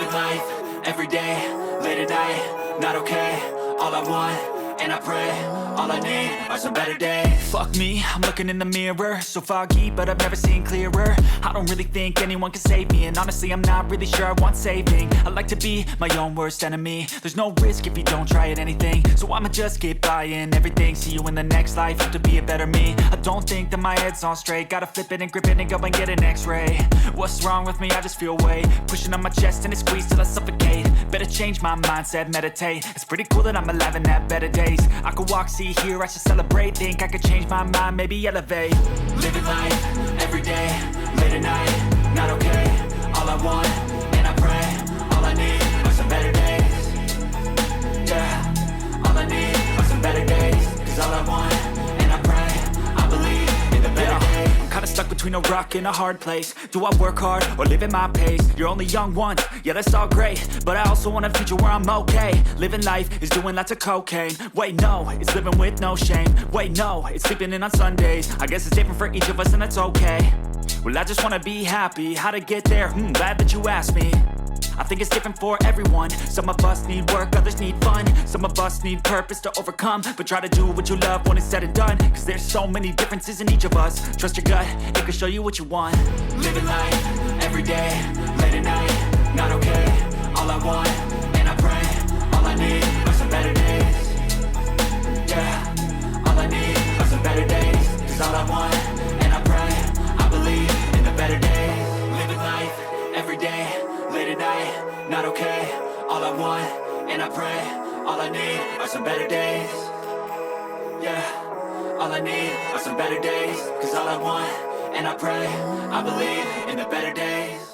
Living life, every day, late at night, not okay. All I want, and I pray, all I need are some better days. Fuck me, I'm looking in the mirror, so foggy, but I've never seen clearer. I don't really think anyone can save me, and honestly I'm not really sure I want saving. I like to be my own worst enemy. There's no risk if you don't try at anything, so I'ma just keep buying everything. See you in the next life, hope to be a better me. I don't think that my head's on straight, gotta flip it and grip it and go and get an x-ray. What's wrong with me? I just feel weight pushing on my chest and it squeezes till I suffocate. Better change my mindset, meditate. It's pretty cool that I'm alive and have better days. I could walk, see, hear, I should celebrate. Think I could change my mind, maybe elevate. Living life, every day, late at night, not okay. All I want, and I pray, all I need are some better days. Yeah, all I need are some better days. Cause all I want, and I pray, I believe in the better days. I'm kinda stuck between a rock and a hard place. Do I work hard or live at my pace? You're only young once, yeah that's all great, but I also want a future where I'm okay. Living life is doing lots of cocaine. Wait no, it's living with no shame. Wait no, it's sleeping in on Sundays. I guess it's different for each of us and that's okay. Well I just wanna be happy, how to get there? Glad that you asked me. I think it's different for everyone. Some of us need work, others need fun. Some of us need purpose to overcome. But try to do what you love when it's said and done. Cause there's so many differences in each of us. Trust your gut, it can show you what you want. Living life, every day, late at night, not okay. All I want, and I pray, all I need are some better days. Yeah, all I need are some better days. Cause all I want, and I pray, I believe in the better days. Living life, every day, late at night, not okay. All I want, and I pray, all I need are some better days. Yeah, all I need are some better days. Cause all I want, and I pray, I believe in the better days.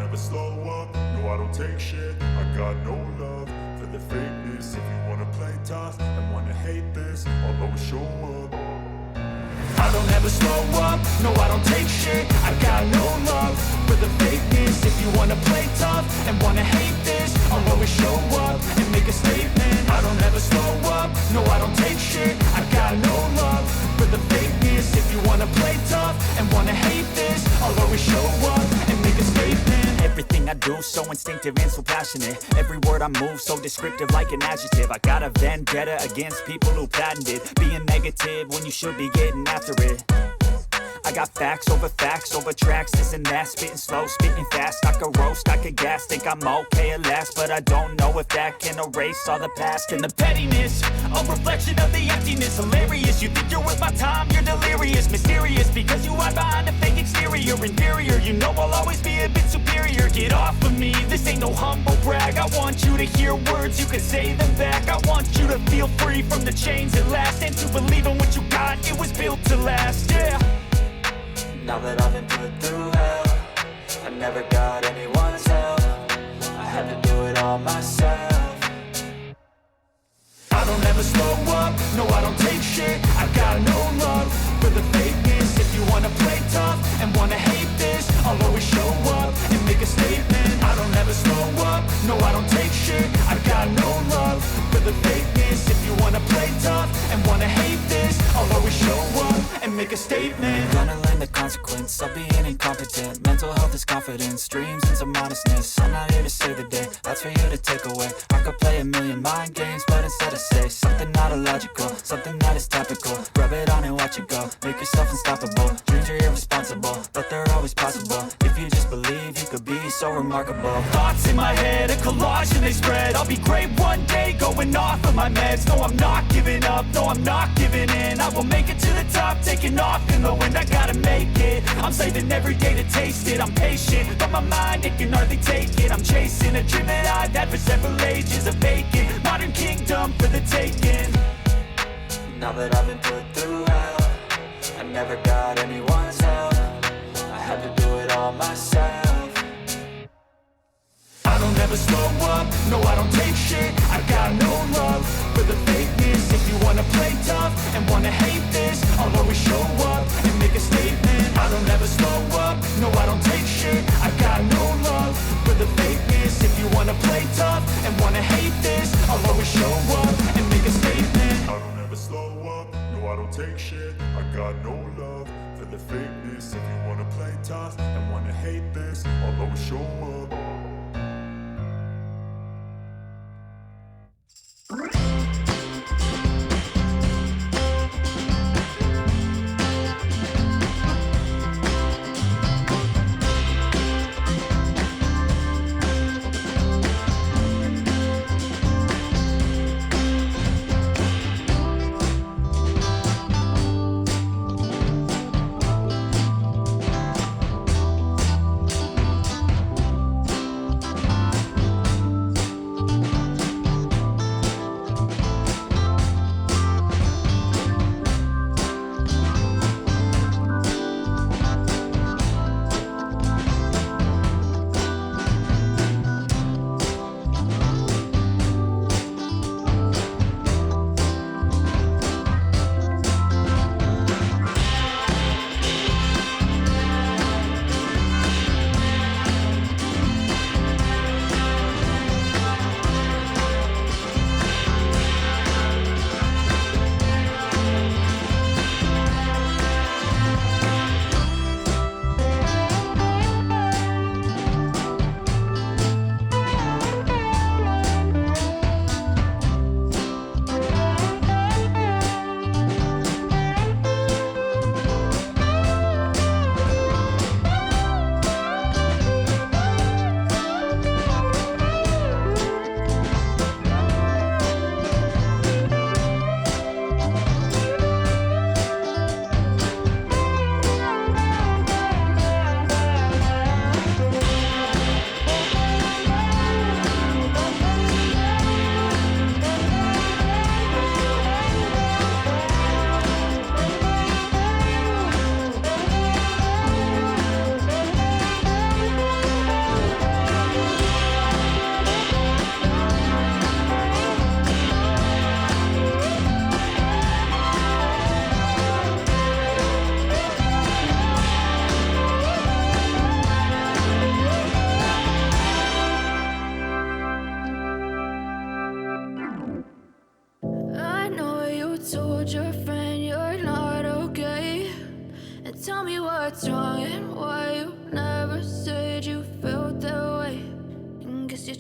never slow up, no I don't take shit. I got no love for the fakeness. If you wanna play tough and wanna hate this, I'll always show up. I don't ever slow up, no I don't take shit. I got no love for the fakeness. If you wanna play tough and wanna hate this, I'll always show up and make a statement. I don't ever slow up, no I don't take shit. I got no love for the fakeness. If you wanna play tough and wanna hate this, I'll always show up and make a statement. Everything I do so instinctive and so passionate. Every word I move so descriptive like an adjective. I got a vendetta against people who patented being negative when you should be getting after it. I got facts over tracks, this and that. Spitting slow, spitting fast. I could roast, I could gas. Think I'm okay at last, but I don't know if that can erase all the past. And the pettiness, a reflection of the emptiness. Hilarious, you think you're worth my time, you're delirious. Mysterious, because you hide behind a fake exterior. Inferior, you know I'll always be a bit superior. Get off of me, this ain't no humble brag. I want you to hear words, you can say them back. I want you to feel free from the chains at last, and to believe in what you got, it was built to last, yeah. Now that I've been put through hell, I never got anyone's help. I had to do it all myself. I don't ever slow up, no I don't take shit. I got no love for the fakeness. If you wanna play tough and wanna hate this, I'll always show up and make a statement. I don't ever slow up, no I don't take shit. I got no love for the fakeness. If you wanna play tough and wanna hate this, I'll always show up and make a statement. Gonna learn the consequence of being incompetent. Mental health is confidence, dreams and some honestness. I'm not here to save the day, that's for you to take away. I could play a million mind games, but instead I say something not illogical, something that is topical. Rub it on and watch it go, make yourself unstoppable. Dreams are irresponsible, but they're always possible. If you just believe, you could be so remarkable. Thoughts in my head, a collage and they spread. I'll be great one day, going off of my meds. No, I'm not giving up, no, I'm not giving in. I will make it to the top, taking off in the wind. I gotta make it, I'm saving every day to taste it. I'm patient, but my mind, it can hardly take it. I'm chasing a dream that I've had for several ages. A vacant, modern kingdom for the taking. Now that I've been put through hell, I never got anyone's help. I had to do it all myself. I don't ever slow up, no I don't take shit. I got no love for the fakeness. If you wanna play tough and wanna hate this, I'll always show up and make a statement. I don't ever slow up, no I don't take shit. I got no love for the fakeness. If you wanna play tough and wanna hate this, I'll always show up and make a statement. I don't ever slow up, no I don't take shit. I got no love for the fakeness. If you wanna play tough and wanna hate this, I'll always show up.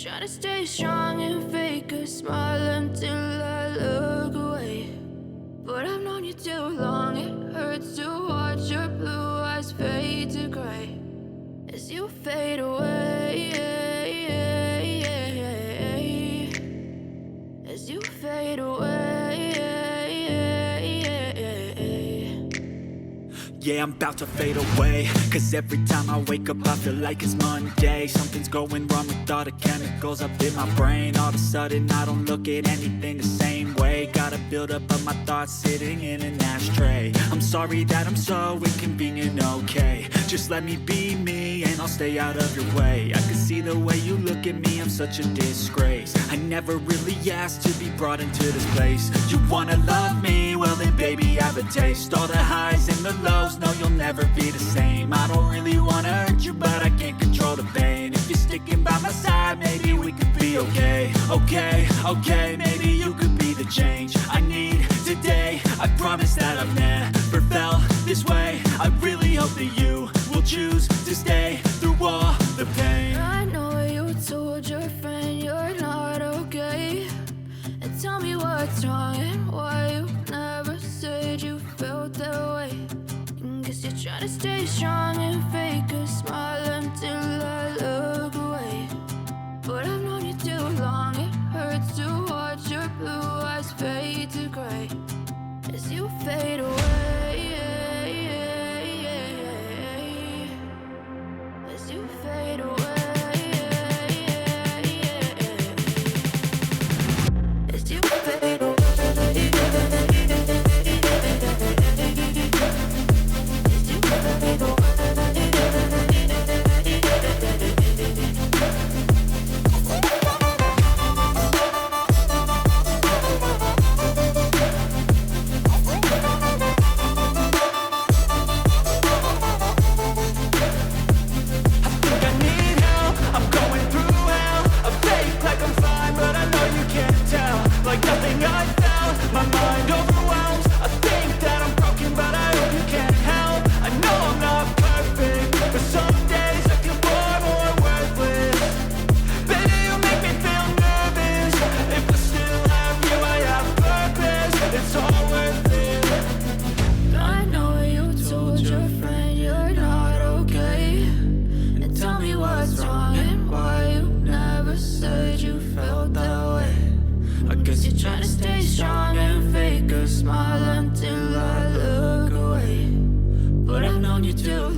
Try to stay strong and fake a smile until I look away. But I've known you too long, it hurts to watch your blue eyes fade to gray as you fade away. As you fade away. Yeah, I'm about to fade away, cause every time I wake up I feel like it's Monday. Something's going wrong with all the chemicals up in my brain. All of a sudden I don't look at anything the same way. Got a buildup of my thoughts sitting in an ashtray. I'm sorry that I'm so inconvenient, okay. Just let me be me and I'll stay out of your way. I can see the way you look at me, I'm such a disgrace. I never really asked to be brought into this place. You wanna love me? Well then baby I have a taste. All the highs and the lows, no you'll never be the same. I don't really wanna hurt you but I can't control the pain. If you're sticking by my side maybe we could be okay. Okay, maybe you could be the change I need today. I promise that I've never felt this way. I really hope that you will choose to stay through all the pain. I know you told your friend you're not okay, and tell me what's wrong and why you never said you felt that way. Guess you're trying to stay strong and fake a smile until I look away. But I've known you too long, it hurts to watch your blue eyes fade to gray as you fade away. As you fade away. As you fade away. Smile until I look away. But I've known you too